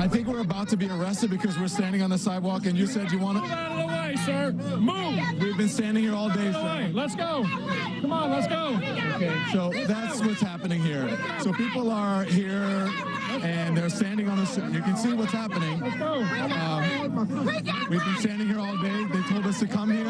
I think we're about to be arrested because we're standing on the sidewalk, and you said you want to... Move out of the way, sir. Move. We've been standing here all day, sir. Let's go. Come on, let's go. Okay, so that's what's happening here. So people are here, and they're standing on the... You can see what's happening. Let's go. We've been standing here all day. They told us to come here.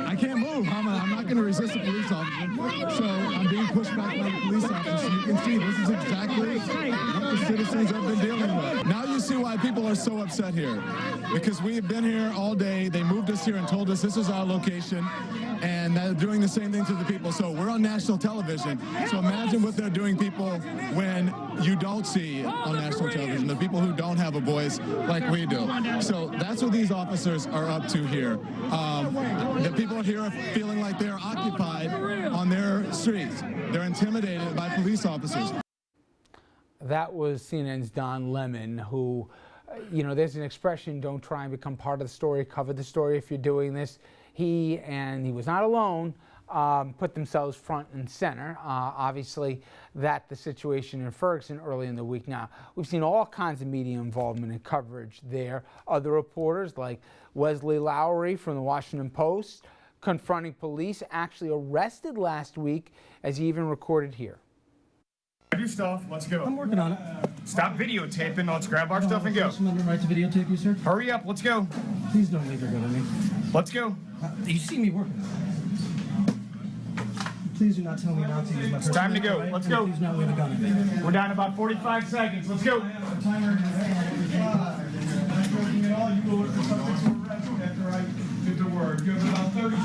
I can't move. I'm not going to resist a police officer. So I'm being pushed back by the police officer. You can see this is exactly what the citizens have been dealing with. Now you see why people are so upset here. Because we've been here all day. They moved us here and told us this is our location. And they're doing the same thing to the people. So we're on national television. So imagine what they're doing, people, when you don't see on national television, the people who don't have a voice like we do. So that's what these officers are up to here. The people here are feeling like they're occupied on their streets. They're intimidated by police officers. That was CNN's Don Lemon, who, you know, there's an expression, don't try and become part of the story, cover the story if you're doing this. He was not alone, put themselves front and center. Obviously, that the situation in Ferguson early in the week. Now, we've seen all kinds of media involvement and coverage there. Other reporters like Wesley Lowery from the Washington Post confronting police, actually arrested last week, as he even recorded here. Grab your stuff, let's go. I'm working on it. Stop videotaping, let's grab our stuff and go. Right to videotape you, sir? Hurry up, let's go. Please don't leave her go to me. Let's go. You see me working. Please do not tell me not to use my It's time to go, right? let's go. Please not leave a gun. We're down about 45 seconds, let's go.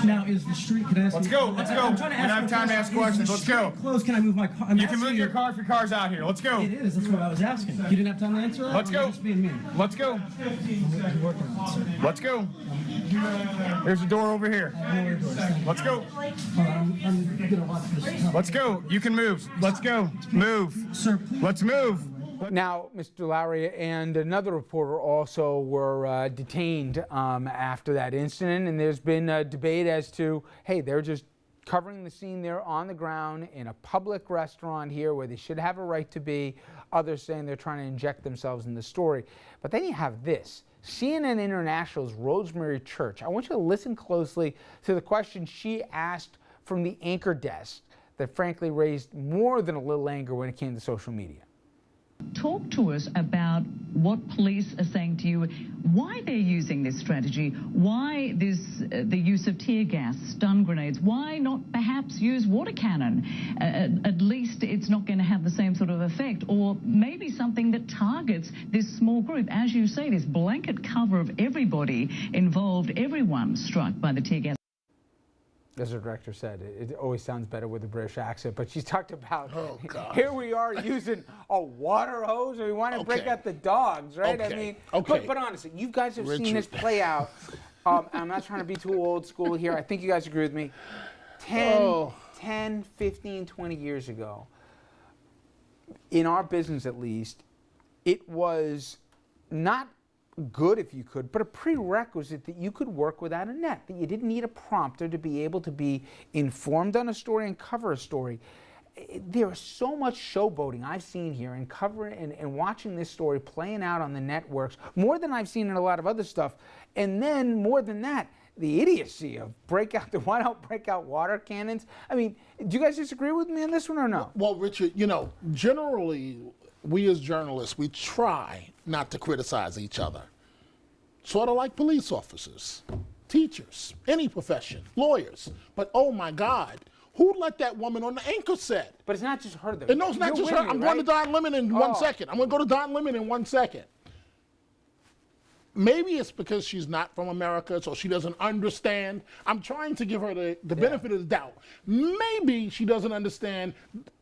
Now, is the street, can I ask Let's you? go, let's go. We don't have time to ask questions, let's go. Close, can I move my car? You can move your car if your car's out here, let's go. It is, that's what I was asking. You didn't have time to answer that? Let's go. Just being mean. Let's go. Let's go. There's a door over here. Let's go. I'm gonna watch this. Let's go. You can move. Let's go. Move. Sir, please. Let's move. Now, Mr. Lowry and another reporter also were detained after that incident, and there's been a debate as to, hey, they're just covering the scene there on the ground in a public restaurant here where they should have a right to be. Others saying they're trying to inject themselves in the story. But then you have this. CNN International's Rosemary Church. I want you to listen closely to the question she asked from the anchor desk that frankly raised more than a little anger when it came to social media. Talk to us about what police are saying to you, why they're using this strategy, why the use of tear gas, stun grenades, why not perhaps use water cannon? At least it's not going to have the same sort of effect, or maybe something that targets this small group. As you say, this blanket cover of everybody involved, everyone struck by the tear gas. As the director said, it always sounds better with a British accent, but she talked about, here we are using a water hose, and we want to break out the dogs, right? I mean, but honestly, you guys have seen this play out. I'm not trying to be too old school here. I think you guys agree with me. 10, 15, 20 years ago, in our business at least, it was not good if you could, but a prerequisite that you could work without a net, that you didn't need a prompter to be able to be informed on a story and cover a story. There is so much showboating I've seen here and covering and watching this story playing out on the networks, more than I've seen in a lot of other stuff. And then more than that, the idiocy of why not break out water cannons? I mean, do you guys disagree with me on this one or no? Well, Richard, you know, generally, we as journalists, we try not to criticize each other. Sort of like police officers, teachers, any profession, lawyers. But oh my God, who let that woman on the anchor set? But it's not just her though. And no, it's not just her. I'm going to Don Lemon in 1 second. I'm going to go to Don Lemon in 1 second. Maybe it's because she's not from America, so she doesn't understand. I'm trying to give her the benefit of the doubt. Maybe she doesn't understand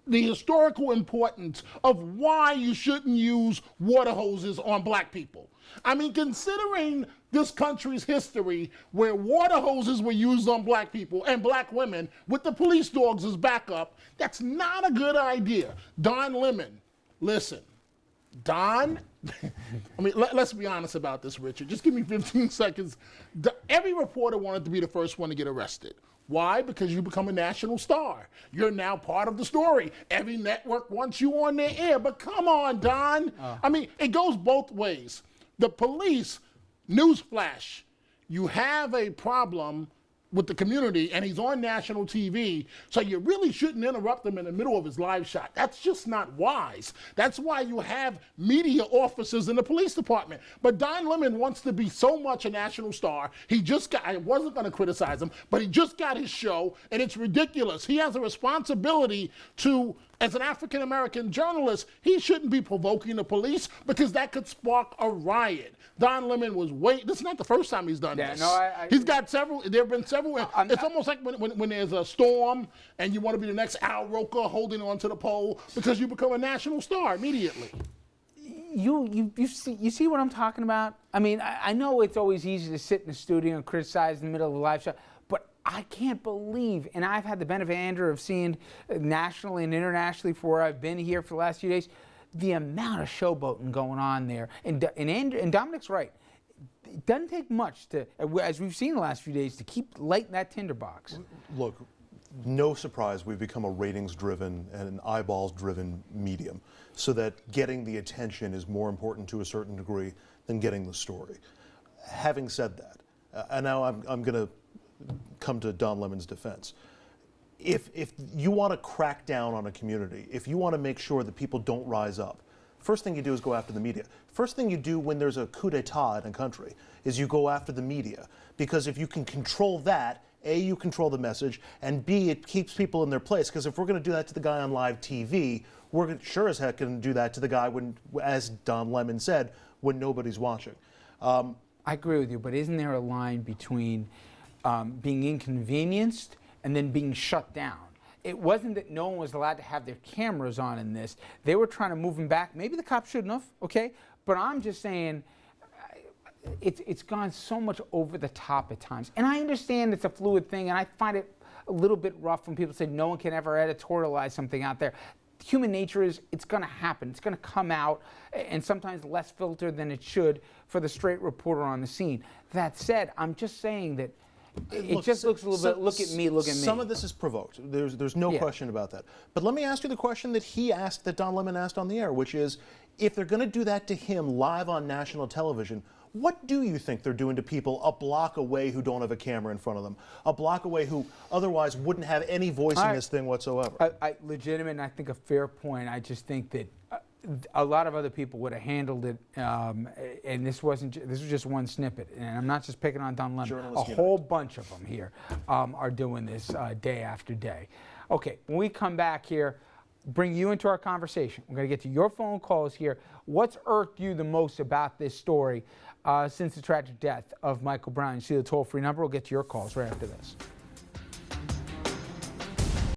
the historical importance of why you shouldn't use water hoses on black people. I mean, considering this country's history where water hoses were used on black people and black women with the police dogs as backup, that's not a good idea. Don Lemon, listen, Don, I mean, let's be honest about this, Richard. Just give me 15 seconds. Every reporter wanted to be the first one to get arrested. Why? Because you become a national star. You're now part of the story. Every network wants you on their air. But come on, Don. I mean, it goes both ways. The police, newsflash, you have a problem with the community, and he's on national TV, so you really shouldn't interrupt him in the middle of his live shot. That's just not wise. That's why you have media officers in the police department. But Don Lemon wants to be so much a national star. He just got, I wasn't going to criticize him, but he just got his show, and it's ridiculous. He has a responsibility to, as an African-American journalist, he shouldn't be provoking the police because that could spark a riot. Don Lemon was this is not the first time he's done this. No, he's got several, there have been several. It's almost like when there's a storm and you want to be the next Al Roker holding on to the pole because you become a national star immediately. You see what I'm talking about? I mean, I know it's always easy to sit in the studio and criticize in the middle of a live show, but I can't believe, and I've had the benefit, Andrew, of seeing nationally and internationally for where I've been here for the last few days, the amount of showboating going on there. And Dominic's right. It doesn't take much to, as we've seen the last few days, to keep lighting that tinderbox. Look, no surprise we've become a ratings-driven and an eyeballs-driven medium, so that getting the attention is more important to a certain degree than getting the story. Having said that, and now I'm going to come to Don Lemon's defense. If you want to crack down on a community, if you want to make sure that people don't rise up, first thing you do is go after the media. First thing you do when there's a coup d'etat in a country is you go after the media. Because if you can control that, A, you control the message, and B, it keeps people in their place. Because if we're going to do that to the guy on live TV, we're sure as heck going to do that to the guy when, as Don Lemon said, when nobody's watching. I agree with you, but isn't there a line between being inconvenienced and then being shut down? It wasn't that no one was allowed to have their cameras on in this. They were trying to move him back. Maybe the cops shouldn't have, okay? But I'm just saying it's gone so much over the top at times. And I understand it's a fluid thing, and I find it a little bit rough when people say no one can ever editorialize something out there. Human nature is, it's going to happen. It's going to come out, and sometimes less filtered than it should for the straight reporter on the scene. That said, I'm just saying that it just looks a little bit, look at me. Some of this is provoked. There's no question about that. But let me ask you the question that he asked, that Don Lemon asked on the air, which is, if they're going to do that to him live on national television, what do you think they're doing to people a block away who don't have a camera in front of them? A block away who otherwise wouldn't have any voice in this thing whatsoever? Legitimate, and I think a fair point. I just think that a lot of other people would have handled it, and this was just one snippet. And I'm not just picking on Don Lemon. A whole bunch of them here are doing this day after day. Okay, when we come back here, bring you into our conversation. We're going to get to your phone calls here. What's irked you the most about this story since the tragic death of Michael Brown? You see the toll-free number. We'll get to your calls right after this.